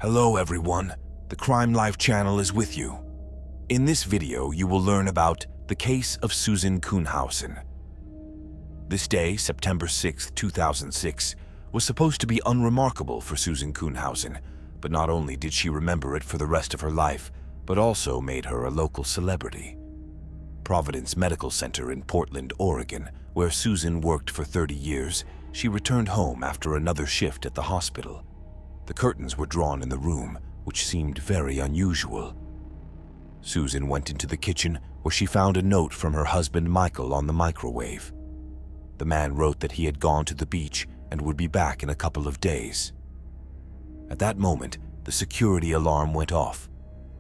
Hello everyone, the Crime Life channel is with you. In this video, you will learn about the case of Susan Kuhnhausen. This day, September 6, 2006, was supposed to be unremarkable for Susan Kuhnhausen, but not only did she remember it for the rest of her life, but also made her a local celebrity. Providence Medical Center in Portland, Oregon, where Susan worked for 30 years, she returned home after another shift at the hospital. The curtains were drawn in the room, which seemed very unusual. Susan went into the kitchen, where she found a note from her husband Michael on the microwave. The man wrote that he had gone to the beach and would be back in a couple of days. At that moment, the security alarm went off.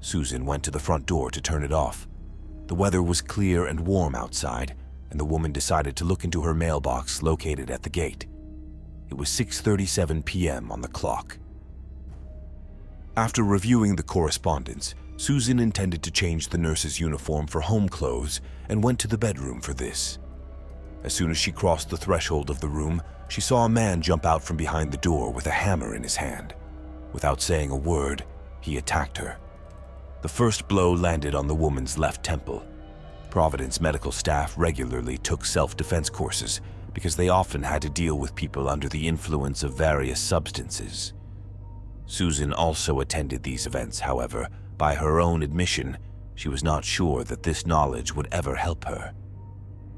Susan went to the front door to turn it off. The weather was clear and warm outside, and the woman decided to look into her mailbox located at the gate. It was 6:37 p.m. on the clock. After reviewing the correspondence, Susan intended to change the nurse's uniform for home clothes and went to the bedroom for this. As soon as she crossed the threshold of the room, she saw a man jump out from behind the door with a hammer in his hand. Without saying a word, he attacked her. The first blow landed on the woman's left temple. Providence medical staff regularly took self-defense courses because they often had to deal with people under the influence of various substances. Susan also attended these events, however. By her own admission, she was not sure that this knowledge would ever help her.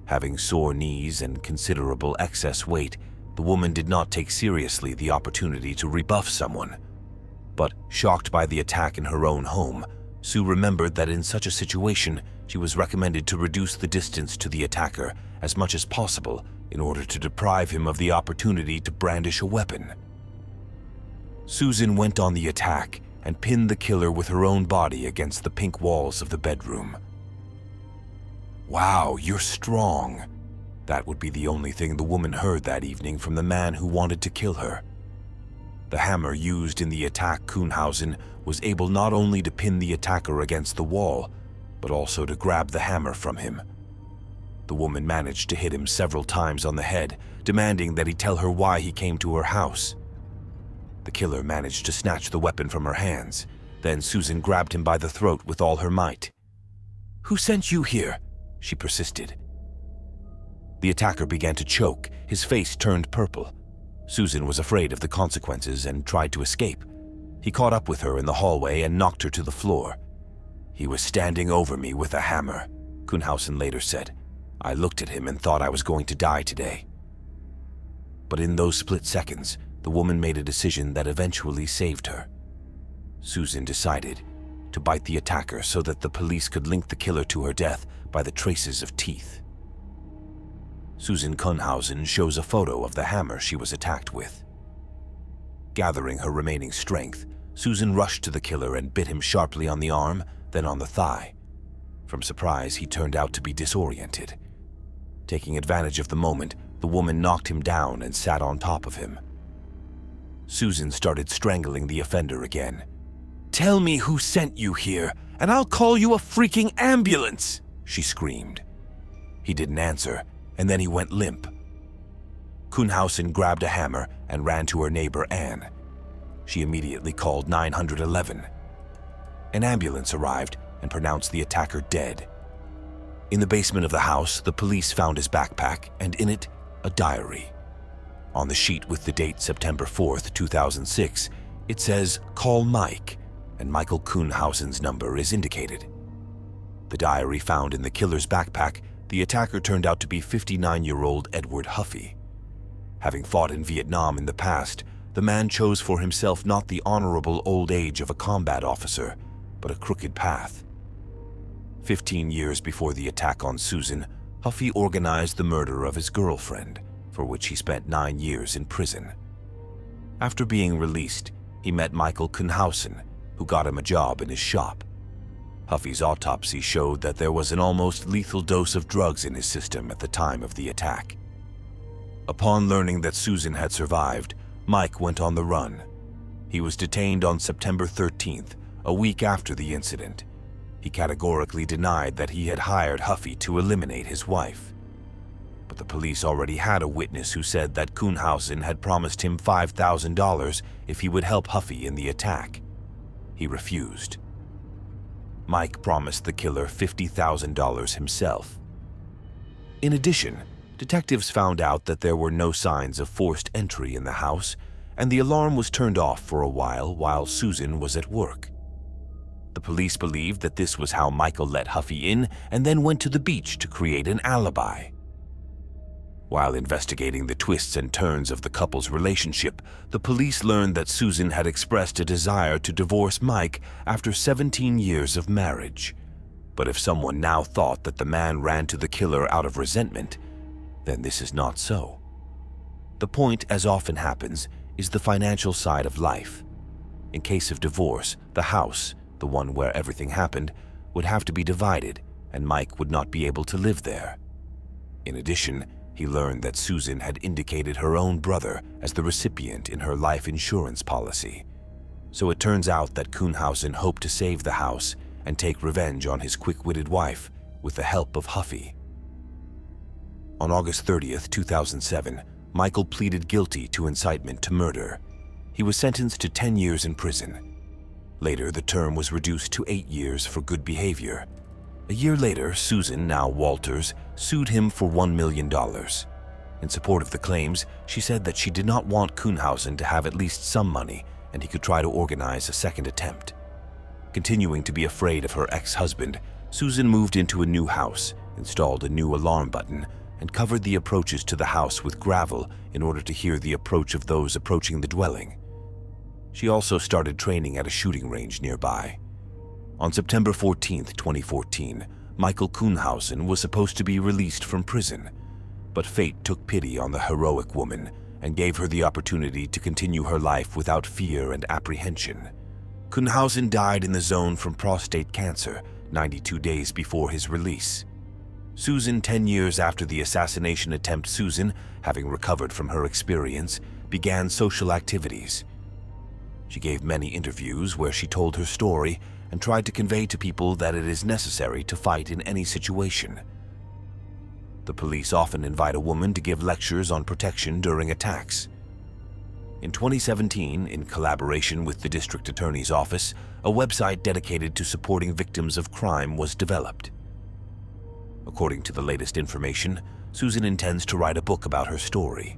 Having sore knees and considerable excess weight, the woman did not take seriously the opportunity to rebuff someone. But shocked by the attack in her own home, Sue remembered that in such a situation, she was recommended to reduce the distance to the attacker as much as possible in order to deprive him of the opportunity to brandish a weapon. Susan went on the attack and pinned the killer with her own body against the pink walls of the bedroom. "Wow, you're strong." That would be the only thing the woman heard that evening from the man who wanted to kill her. The hammer used in the attack Kuhnhausen was able not only to pin the attacker against the wall, but also to grab the hammer from him. The woman managed to hit him several times on the head, demanding that he tell her why he came to her house. The killer managed to snatch the weapon from her hands. Then Susan grabbed him by the throat with all her might. "Who sent you here?" she persisted. The attacker began to choke, his face turned purple. Susan was afraid of the consequences and tried to escape. He caught up with her in the hallway and knocked her to the floor. "He was standing over me with a hammer," Kuhnhausen later said. "I looked at him and thought I was going to die today." But in those split seconds, the woman made a decision that eventually saved her. Susan decided to bite the attacker so that the police could link the killer to her death by the traces of teeth. Susan Kuhnhausen shows a photo of the hammer she was attacked with. Gathering her remaining strength, Susan rushed to the killer and bit him sharply on the arm, then on the thigh. From surprise, he turned out to be disoriented. Taking advantage of the moment, the woman knocked him down and sat on top of him. Susan started strangling the offender again. "Tell me who sent you here, and I'll call you a freaking ambulance!" she screamed. He didn't answer, and then he went limp. Kuhnhausen grabbed a hammer and ran to her neighbor Anne. She immediately called 911. An ambulance arrived and pronounced the attacker dead. In the basement of the house, the police found his backpack, and in it, a diary. On the sheet with the date September 4th, 2006, it says, "Call Mike," and Michael Kuhnhausen's number is indicated. The diary found in the killer's backpack, the attacker turned out to be 59-year-old Edward Huffey. Having fought in Vietnam in the past, the man chose for himself not the honorable old age of a combat officer, but a crooked path. 15 years before the attack on Susan, Huffey organized the murder of his girlfriend, for which he spent 9 years in prison. After being released, he met Michael Kuhnhausen, who got him a job in his shop. Huffey's autopsy showed that there was an almost lethal dose of drugs in his system at the time of the attack. Upon learning that Susan had survived, Mike went on the run. He was detained on September 13th, a week after the incident. He categorically denied that he had hired Huffey to eliminate his wife. But the police already had a witness who said that Kuhnhausen had promised him $5,000 if he would help Huffey in the attack. he refused. Mike promised the killer $50,000 himself. In addition, detectives found out that there were no signs of forced entry in the house, and the alarm was turned off for a while Susan was at work. The police believed that this was how Michael let Huffy in and then went to the beach to create an alibi. While investigating the twists and turns of the couple's relationship, the police learned that Susan had expressed a desire to divorce Mike after 17 years of marriage. But if someone now thought that the man ran to the killer out of resentment, then this is not so. The point, as often happens, is the financial side of life. In case of divorce, the house, the one where everything happened, would have to be divided, and Mike would not be able to live there. In addition, he learned that Susan had indicated her own brother as the recipient in her life insurance policy. So it turns out that Kuhnhausen hoped to save the house and take revenge on his quick-witted wife with the help of Huffy. On August 30th, 2007, Michael pleaded guilty to incitement to murder. He was sentenced to 10 years in prison. Later, the term was reduced to 8 years for good behavior. A year later, Susan, now Walters, sued him for $1 million. In support of the claims, she said that she did not want Kuhnhausen to have at least some money, and he could try to organize a second attempt. Continuing to be afraid of her ex-husband, Susan moved into a new house, installed a new alarm button, and covered the approaches to the house with gravel in order to hear the approach of those approaching the dwelling. She also started training at a shooting range nearby. On September 14, 2014, Michael Kuhnhausen was supposed to be released from prison, but fate took pity on the heroic woman and gave her the opportunity to continue her life without fear and apprehension. Kuhnhausen died in the zone from prostate cancer 92 days before his release. Susan, 10 years after the assassination attempt, Susan, having recovered from her experience, began social activities. She gave many interviews where she told her story and tried to convey to people that it is necessary to fight in any situation. The police often invite a woman to give lectures on protection during attacks. In 2017, in collaboration with the District Attorney's Office, a website dedicated to supporting victims of crime was developed. According to the latest information, Susan intends to write a book about her story.